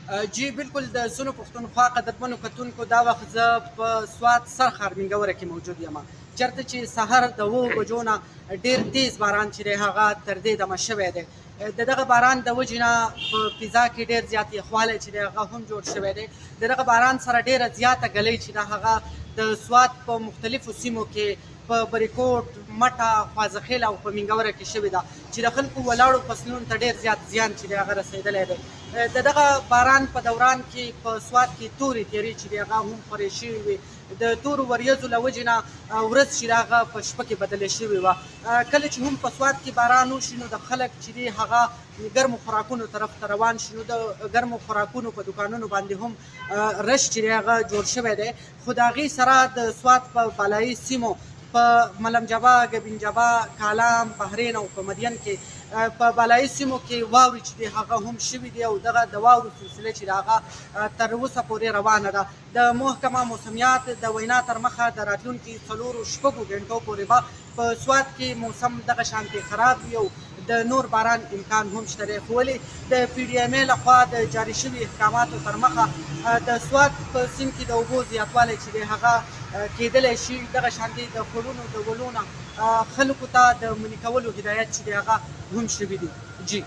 جی بالکل د ځینو پښتونخوا قدرمنو کتونکو دا وخت زه په سوات سرخ ارمینګوره کې موجود یم، چېرته چې سهار د 7 بجو نه ډېر تیز باران چې دی هغه تر دې دمه شوی دی. د دغه باران د وجې نه په فضا کې ډېر زیات یخوالی چې دی هغه هم جوړ شوی دی. د دغه باران سره ډېره زیاته ګلۍ چې ده هغه د سوات په مختلفو سیمو کې په بریکوټ، مټه، خوازخیل او په مینګوره کې شوې ده چې د خلکو ولاړو فصلونو ته ډېر زیات زیان چې دی هغه رسېدلی دی. د دغه باران په دوران کې په سوات کې تورې تیرې چې دی هغه هم خورې شوې وې. د تورو وریځو له وجې نه ورځ چې ده هغه په شپه کې بدلې شوې وه. کله چې هم په سوات کې باران وشي نو د خلک چې دی هغه ګرمو خوراکونو طرف ته روان شي، نو د ګرمو خوراکونو په دوکانونو باندې هم رش چې دی هغه جوړ شوی دی. خو د هغې سره د سوات په بالایي سیمو په ملم جبا، ګبین جبا، کالام، بحرین او په مدین کې په بالایي سیمو کې واورې چې دی هغه هم شوي دي او دغه د واورو سلسله چې د هغه تر اوسه پورې روانه ده. د محکمه موسمیات د وینا تر مخه د راتلونکي 4-6 ګنټو پورې به په سوات کې موسم دغه شانتې خراب وي او د نور باران امکان هم شته دی. خو ولې د پی ډي ام ای لخوا د جاري شوي احکاماتو تر مخه د سوات په سیند کې د اوبو زیاتوالی چې دی هغه کېدلی شي. دغه شانتې د خوړونو د ولو نه خلکو ته د منع کولو هدایت چې دی هغه هم شوي دي. جی